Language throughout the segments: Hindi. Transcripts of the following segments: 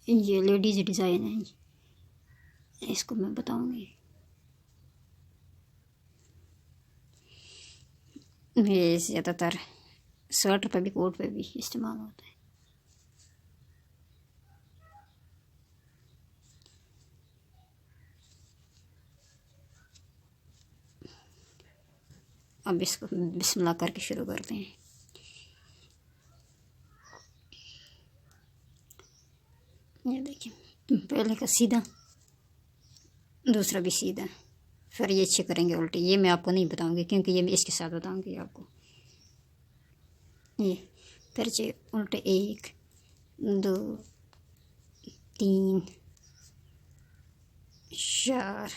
ये लेडीज डिज़ाइन है, इसको मैं बताऊंगी। ये ज़्यादातर शर्ट पे भी, कोट पे भी इस्तेमाल होता है। अब इसको बिस्मिल्लाह करके शुरू करते हैं। ये देखिए, पहले का सीधा, दूसरा भी सीधा, फिर ये अच्छे करेंगे उल्टी। ये मैं आपको नहीं बताऊंगी क्योंकि ये मैं इसके साथ बताऊंगी आपको। ये फिर से उल्टे 1 2 3 4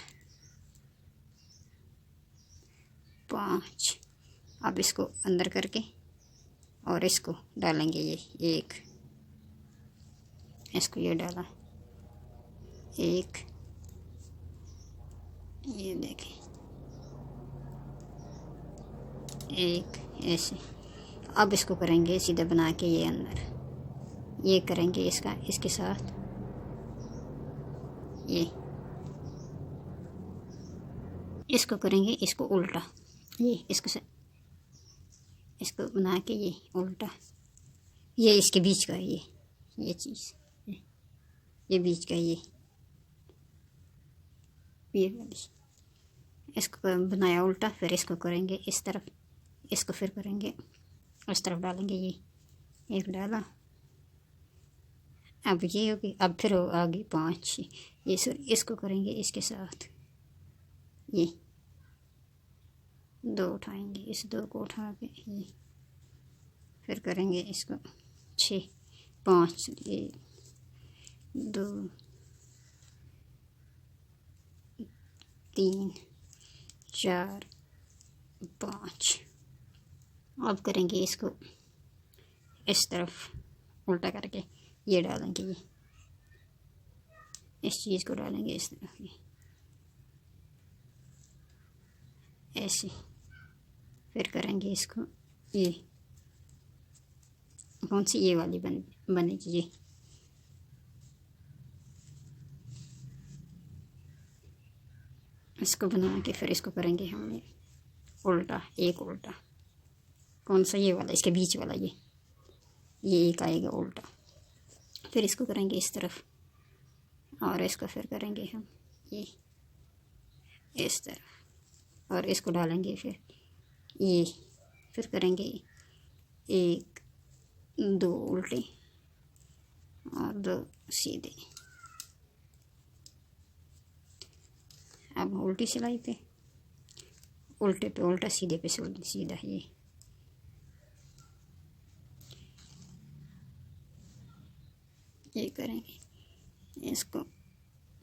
5। अब इसको अंदर करके और इसको डालेंगे। ये 1, इसको ये डाला 1, ये देखें 1 ऐसे। अब इसको करेंगे सीधा बना के ये अंदर, ये करेंगे इसका इसके साथ, ये इसको करेंगे इसको उल्टा, ये इसको से इसको बना के ये उल्टा, ये इसके बीच का है, ये चीज़, ये बीच का ये वाली, इसको बनाया उल्टा। फिर इसको करेंगे इस तरफ, इसको फिर करेंगे इस तरफ डालेंगे। ये एक डाला, अब ये होगी। अब फिर आगे 5, ये इसको करेंगे इसके साथ, ये 2 उठाएंगे, इस 2 को उठा के ये फिर करेंगे इसको 6 5, ये 2 3 4 5। अब करेंगे इसको इस तरफ उल्टा करके ये डालेंगे, ये इस चीज़ को डालेंगे इस तरफ, ये ऐसे। फिर करेंगे इसको, ये कौन सी ये वाली बनेगी, ये इसको बना के फिर इसको करेंगे हम उल्टा, एक उल्टा। कौन सा ये वाला, इसके बीच वाला, ये एक आएगा उल्टा। फिर इसको करेंगे इस तरफ और इसको फिर करेंगे हम ये इस तरफ और इसको डालेंगे फिर ये। फिर करेंगे 1 2 उल्टे और 2 सीधे। अब उल्टी सिलाई पे उल्टे पे उल्टा, सीधे पे सीधा, ये करेंगे इसको,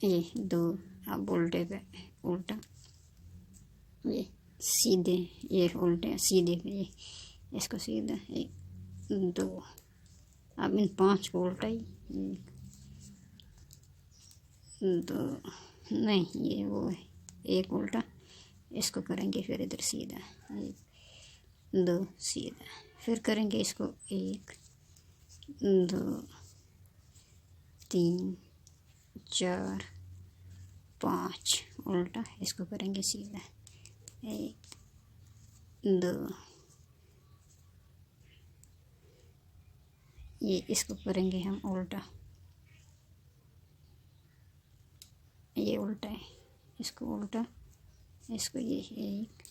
ये 2। अब उल्टे पे उल्टा, ये सीधे, ये उल्टे सीधे पे, ये इसको सीधा 1 2। अब इन 5 को उल्टा ही 1 2, नहीं ये वो है, 1 उल्टा। इसको करेंगे फिर इधर सीधा, 1 2 सीधा। फिर करेंगे इसको 1 2 3 4 5 उल्टा। इसको करेंगे सीधा, 1 2, ये इसको करेंगे हम उल्टा, ये उल्टा है, इसको उल्टा, इसको ये 1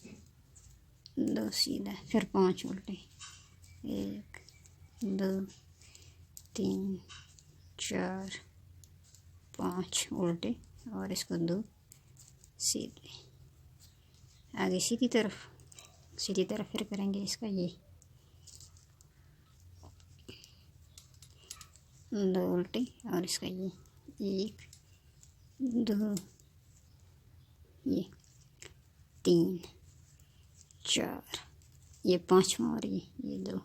2 सीधा। फिर 5 उल्टे, 1 2 3 4 5 उल्टे और इसको 2 सीधे। आगे सीधी तरफ फिर करेंगे इसका ये 2 उल्टे और इसका ये 1 2, ये 3 4, ये 5वां और ये 2,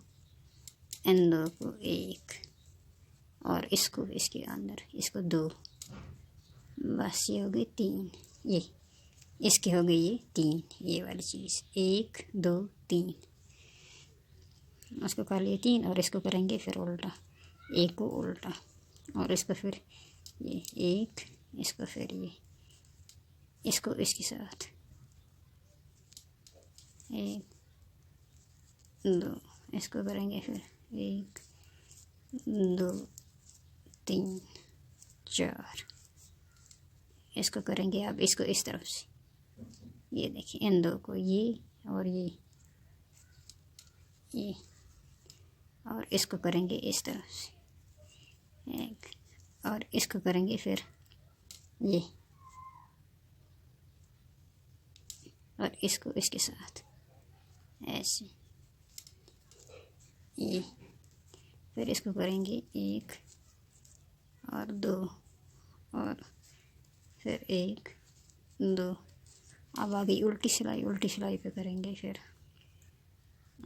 इन 2 को 1 और इसको इसके अंदर इसको 2। बस ये हो गई 3, ये इसके हो गई ये 3, ये वाली चीज़ 1 2 3। उसको कर लिए 3 और इसको करेंगे फिर उल्टा, 1 को उल्टा, और इसको फिर ये एक, इसको फिर ये, इसको इसके साथ एक दो, इसको करेंगे फिर एक दो तीन चार, इसको करेंगे अब इसको इस तरफ से, ये देखिए इन दो को, ये और ये और इसको करेंगे इस तरफ से एक, और इसको करेंगे फिर ये, और इसको इसके साथ ऐसे ये, फिर इसको करेंगे एक और दो और फिर एक दो। अब आगे उल्टी सिलाई पे करेंगे फिर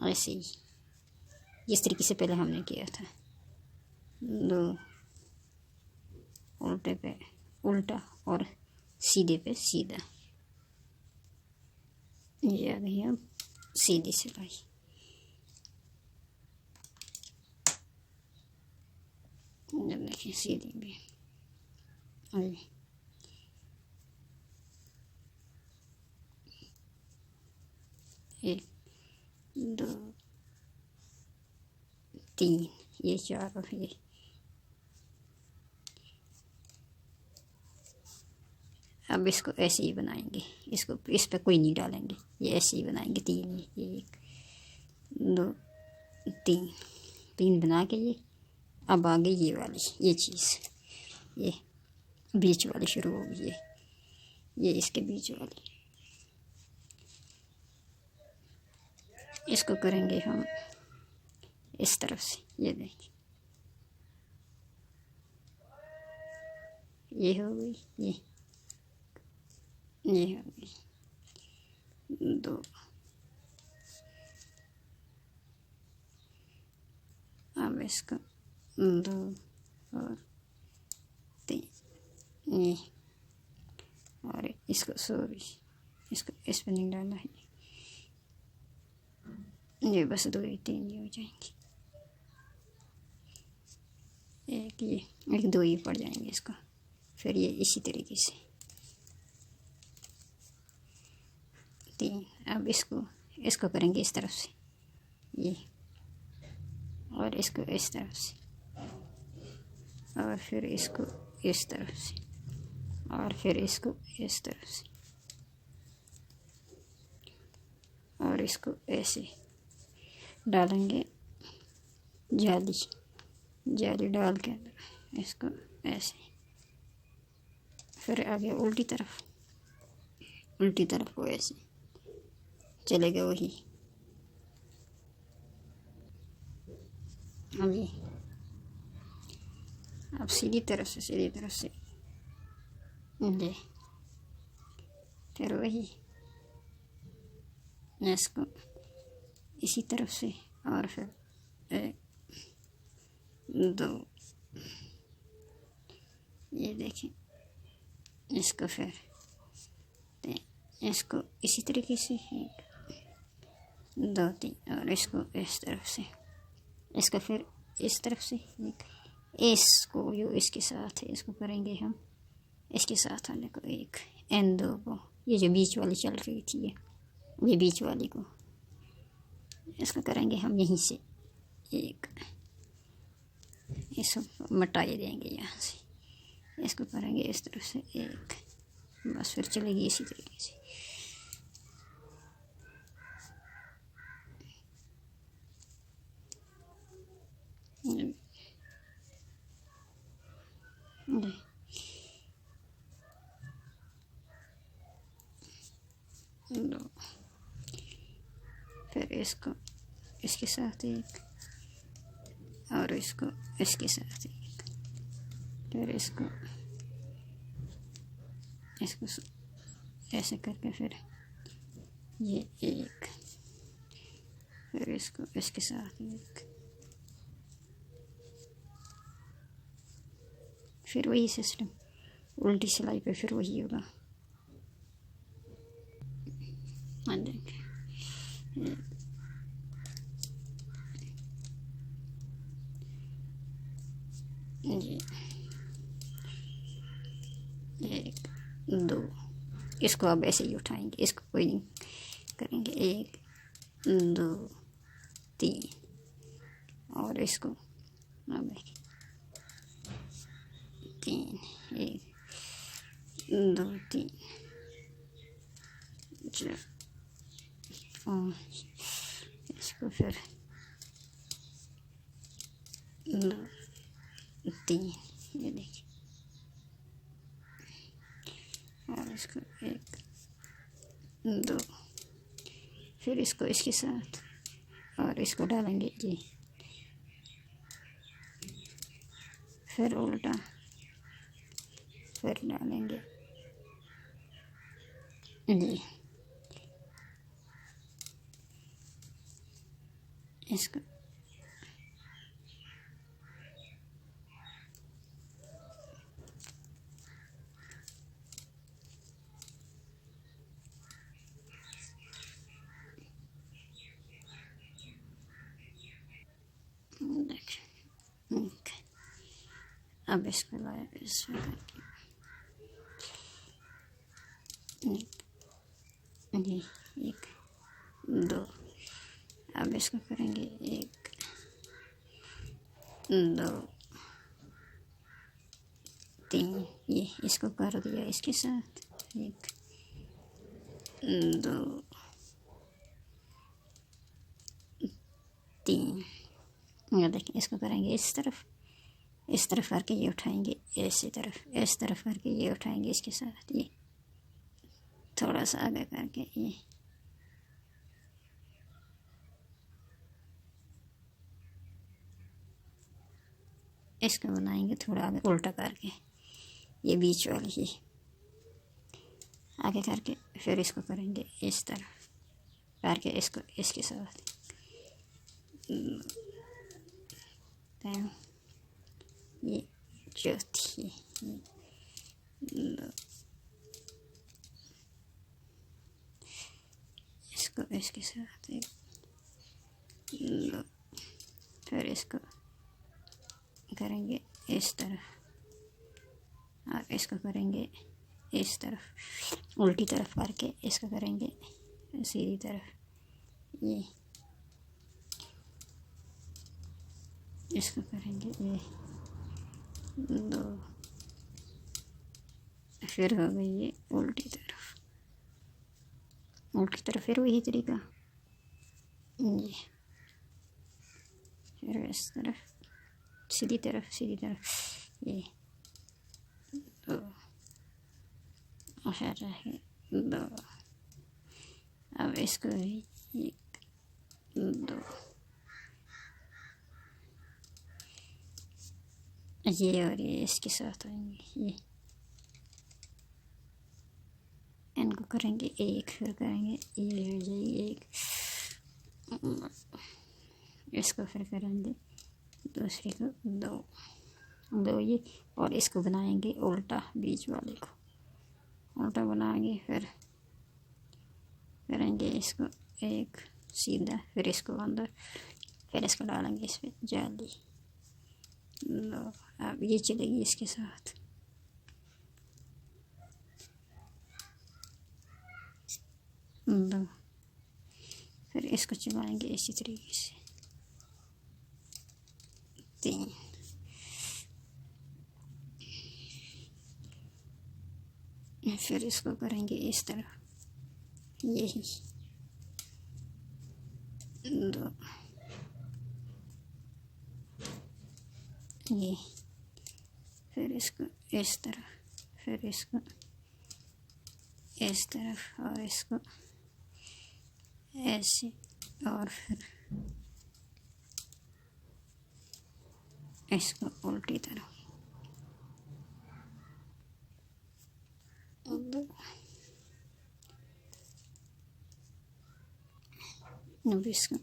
ऐसे ही, जिस तरीके से पहले हमने किया था, दो उल्टे पे उल्टा और सीधे पे सीधा। ये आ गई अब सीधी सिलाई। जब देखिए सीधी भी एक दो तीन, ये चार और ये अब इसको ऐसे ही बनाएंगे, इसको इस पे कोई नहीं डालेंगे, ये ऐसे ही बनाएंगे तीन, ये एक दो तीन, तीन बना के ये अब आगे ये वाली ये चीज़, ये बीच वाली शुरू होगी, ये इसके बीच वाली, इसको करेंगे हम इस तरफ से, ये देखिए ये हो गई, ये हो गई दो, अब इसको दो और तीन, ये और इसको सॉरी इसको इस पर नहीं डालना है, ये बस दो ही तीन ही हो जाएंगे, एक ये एक दो ही पड़ जाएंगे इसको, फिर ये इसी तरीके से तीन। अब इसको करेंगे इस तरफ से ये, और इसको इस तरफ से, और फिर इसको इस तरफ से, और फिर इसको इस तरफ से, और इसको ऐसे डालेंगे, जाली डाल के अंदर इसको ऐसे, फिर आगे उल्टी तरफ को ऐसे चलेगा वही। अब ये अब सीधी तरफ से ये, फिर वही इसको इसी तरफ से, और फिर एक दो, ये देखें इसको, फिर इसको इसी तरीके से एक दो तीन, और इसको इस तरफ से, इसको फिर इस तरफ से एक, इसको जो इसके साथ है इसको करेंगे हम इसके साथ वाले को एक, इन दो को, ये जो बीच वाली चल रही थी ये बीच वाली को इसको करेंगे हम यहीं से एक, इसको मटाई देंगे यहाँ से, इसको करेंगे इस तरफ से एक, बस फिर चलेगी इसी तरीके से। दो, फिर इसको इसके साथ एक, और इसको इसके साथ एक, फिर इसको ऐसे करके, फिर ये एक, फिर इसको इसके साथ एक, फिर वही सिस्टम उल्टी सिलाई पे फिर वही होगा। जी एक दो, इसको अब ऐसे ही उठाएंगे, इसको कोई नहीं करेंगे। एक दो तीन, और इसको अब तीन, एक दो तीन चार पाँच, इसको फिर दो तीन, ये देखिए, और इसको एक दो, फिर इसको इसके साथ और इसको डालेंगे जी, फिर उल्टा, फिर डालेंगे जी, इसको अब इसको लाया इसमें करके जी, एक दो, अब इसको करेंगे एक दो तीन, ये इसको कर दिया इसके साथ, एक दो तीन, ये देखिए, इसको करेंगे इस तरफ करके ये उठाएंगे, इस तरफ करके ये उठाएंगे इसके साथ, ये थोड़ा सा आगे करके ये इसको बनाएंगे थोड़ा आगे उल्टा करके, ये बीच वाली ही आगे करके, फिर इसको करेंगे इस तरफ करके, इसको इसके साथ ये चौथी, इसको इसके साथ एक दो, फिर इसको करेंगे इस तरफ और इसको करेंगे इस तरफ, उल्टी तरफ करके इसको करेंगे सीधी तरफ, ये इसको करेंगे ये दो, फिर हो गई ये उल्टी तरफ, फिर वही तरीका ये, फिर इस तरफ सीधी तरफ ये दो, दो, अब इसको एक दो, ये और ये इसके साथ आएंगे, ये इनको करेंगे एक, फिर करेंगे ये हो जाएगी एक, इसको फिर करेंगे दूसरे को दो ये, और इसको बनाएंगे उल्टा, बीच वाले को उल्टा बनाएंगे, फिर करेंगे इसको एक सीधा, फिर इसको अंदर, फिर इसको डालेंगे इस पर जाली, लो अब ये चलेगी इसके साथ, दो, फिर इसको चलाएंगे इसी तरीके से, तीन, फिर इसको करेंगे इस तरफ, यही दो, ये, फिर इसको इस तरफ, फिर इसको इस तरफ, और इसको ऐसे, और फिर इसको उल्टी तरफ, अब इसको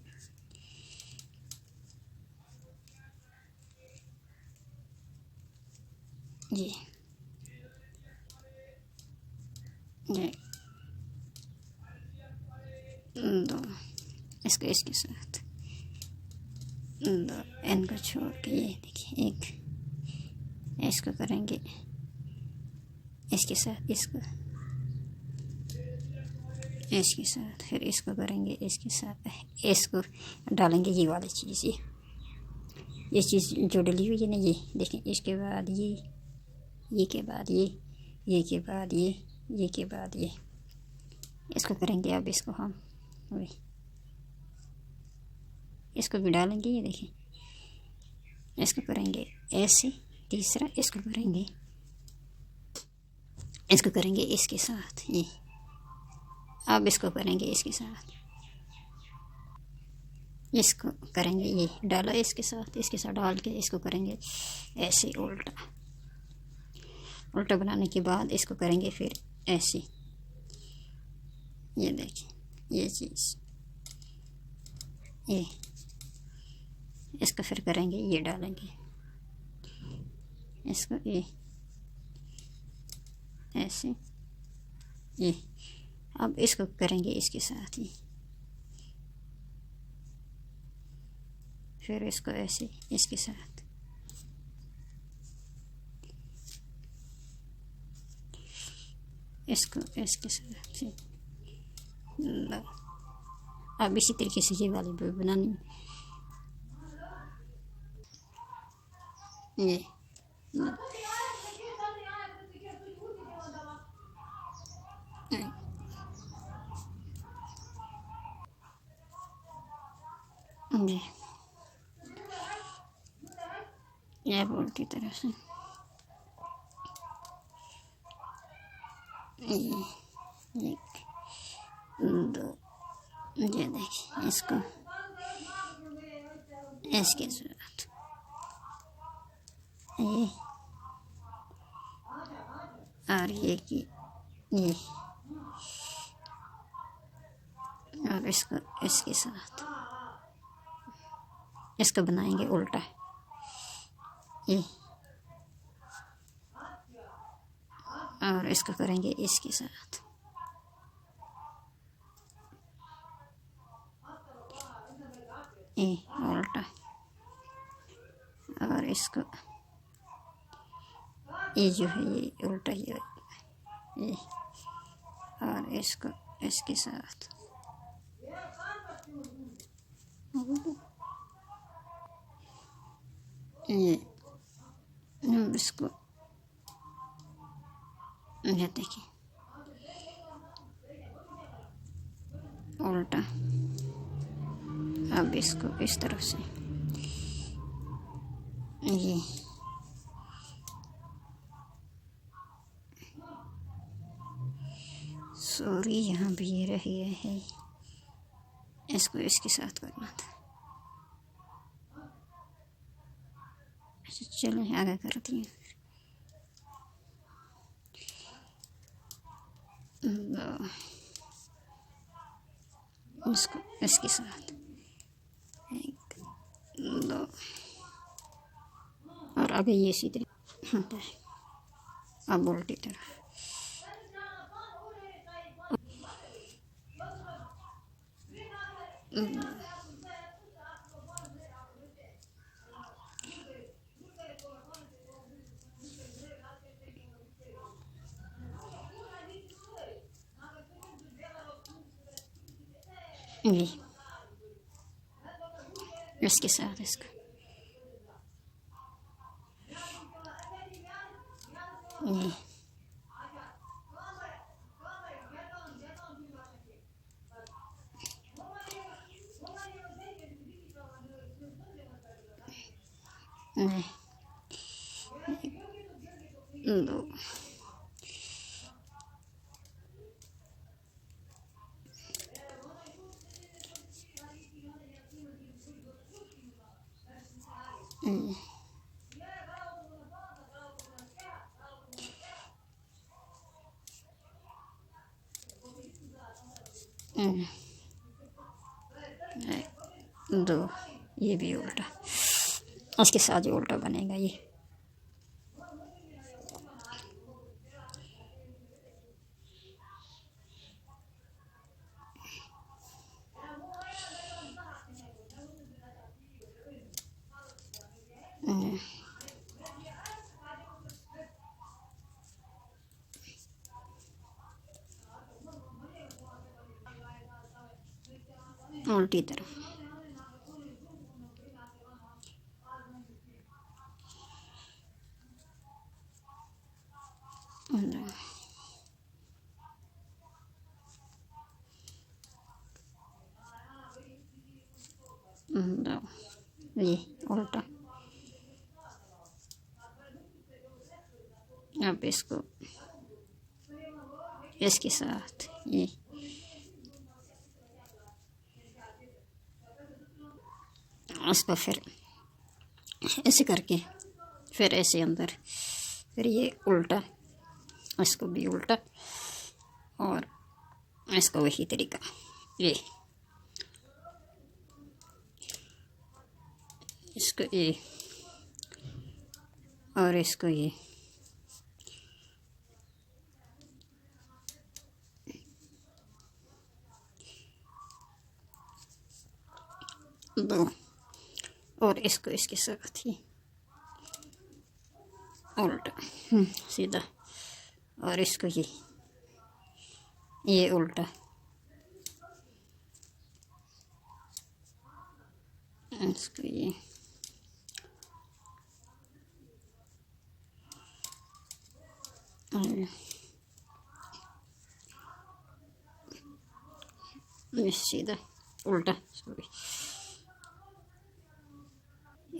ये दो, इसको इसके साथ दो, इनको छोड़ के ये देखिए एक, इसको करेंगे इसके साथ इसके साथ फिर इसको करेंगे इसके साथ, इसको डालेंगे ये वाली चीज़, ये चीज़ जो डली हुई है ना, ये देखें। इसके बाद ये के बाद ये के बाद ये के बाद ये, इसको करेंगे। अब इसको हम इसको भी डालेंगे, ये देखें। इसको करेंगे ऐसे, तीसरा इसको करेंगे इसके साथ ये। अब इसको करेंगे इसके साथ, इसको करेंगे ये डाला इसके साथ डाल के इसको करेंगे ऐसे उल्टा बनाने के बाद इसको करेंगे फिर ऐसे, ये देखिए ये चीज़, ये इसको फिर करेंगे, ये डालेंगे इसको ये ऐसे ये। अब इसको करेंगे इसके साथ ही, फिर इसको ऐसे इसके साथ, इसको इसके साथ। अब इसी तरीके से ये वाली भी बनानी, ये ये बोलती तरह से एक दो, ये देखिए इसको इसके साथ ये, और ये की ये, और इसको इसके साथ इसको बनाएंगे उल्टा ये, और इसको करेंगे इसके साथ, ये उल्टा, और इसको ये जो है ये उल्टा ये, और इसको इसके साथ, ये इसको, ये देखिए उल्टा। अब इसको इस तरफ से ये सॉरी यहाँ भी ये रह गया है, इसको इसके साथ करना था। अच्छा चलो आगे करती हूँ। इसको इसके साथ एक दो, और आगे ये सीधे होता है। अब उल्टी तरफ ये इसके साथ इसको ये दो, दो, ये भी उल्टा, उसके साथ ही उल्टा बनेगा ये। उल्टी तरफ। ये उल्टा। अब इसको इसके साथ ये इसको फिर ऐसे करके फिर ऐसे अंदर, फिर ये उल्टा, इसको भी उल्टा, और इसको वही तरीका, ये इसको ये और इसको ये, दो, और इसको इसके साथ ही उल्टा सीधा, और इसको ये उल्टा, इसको ये सीधा उल्टा, सॉरी,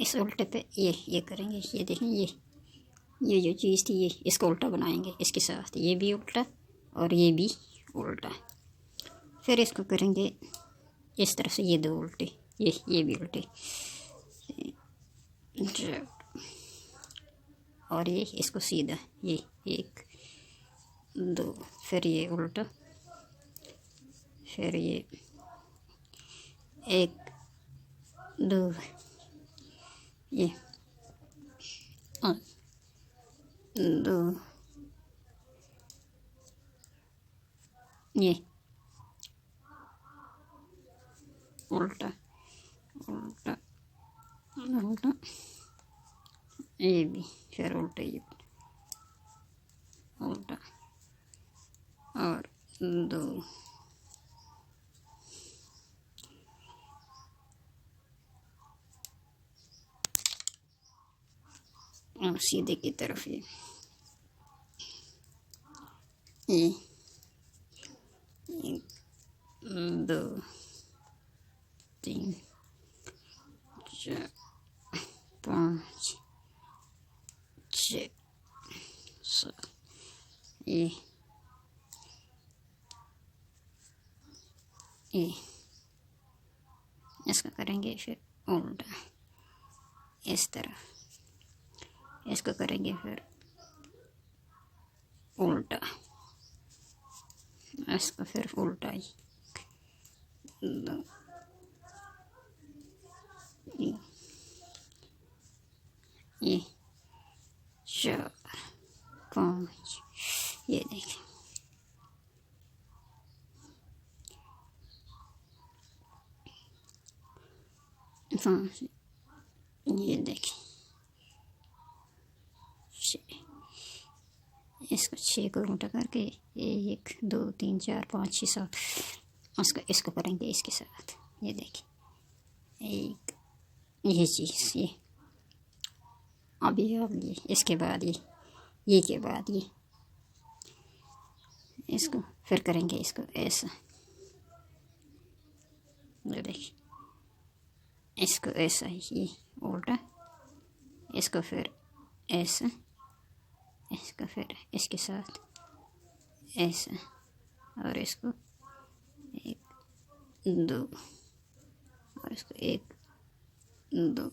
इस उल्टे पे ये करेंगे। ये देखें, ये जो चीज़ थी, ये इसको उल्टा बनाएंगे, इसके साथ ये भी उल्टा और ये भी उल्टा। फिर इसको करेंगे इस तरह से, ये दो उल्टे, ये भी उल्टे, और ये इसको सीधा, ये एक दो, फिर ये उल्टा, फिर ये एक दो, ये दो, ये उल्टा उल्टा उल्टा, ये भी फिर उल्टा, ये उल्टा, और दो, और सीधे की तरफ ये एक दो तीन चार पाँच छः सात, ये इसका करेंगे फिर उल्टा इस तरफ, इसको करेंगे फिर उल्टा, इसको फिर उल्टा ही दो, ये चार पाँच, ये देखें, पाँच, ये देखें, इसको 6 को उल्टा करके 1 2 3 4 5 6 7, इसको करेंगे इसके साथ, ये देखिए, एक ये चीज़, ये अभी ये इसके बाद ये के बाद ये, इसको फिर करेंगे इसको ऐसा, ये देखिए, इसको ऐसा ही, ये उल्टा, इसको फिर ऐसा, इसको फिर इसके साथ ऐसा, और इसको 1 2, और इसको 1 2,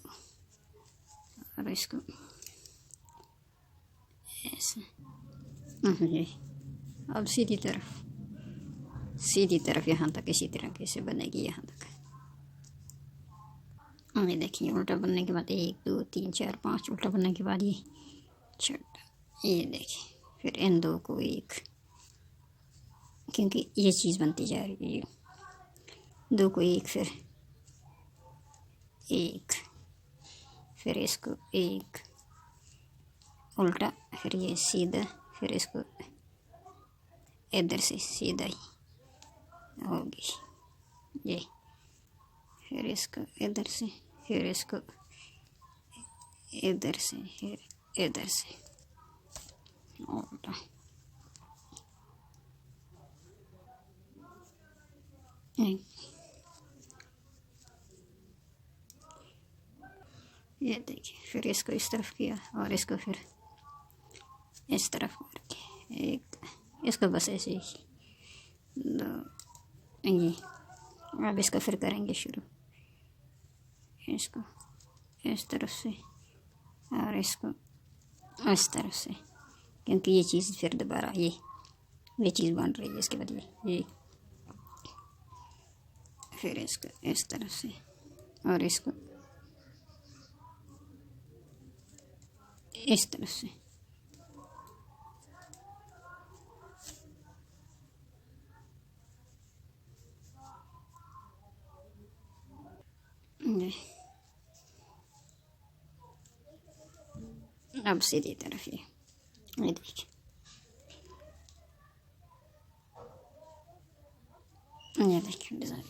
और इसको ऐसा, ये अब सीधी तरफ यहाँ तक इसी तरह से बनेगी, यहाँ तक। ये देखिए, उल्टा बनने के बाद 1 2 3 4 5, उल्टा बनने के बाद ये छठा, ये देखिए, फिर इन दो को एक, क्योंकि ये चीज़ बनती जा रही है, दो को एक, फिर एक, फिर इसको एक उल्टा, फिर ये सीधा, फिर इसको इधर से सीधा ही होगी, ये फिर इसको इधर से, फिर इसको इधर से, फिर इधर से उल्टा। ये देखिए, फिर इसको इस तरफ किया और इसको फिर इस तरफ करके एक, इसको बस ऐसे ही दो, ये अब इसको फिर करेंगे शुरू, इसको इस तरफ से और इसको इस तरफ से, क्योंकि ये चीज़ फिर दोबारा ये चीज़ बन रही है इसके बदले ये। फिर इसको इस तरफ से और इसको इस तरफ से, अब सीधी तरफ ये देखिए, ये देखिए डिज़ाइन।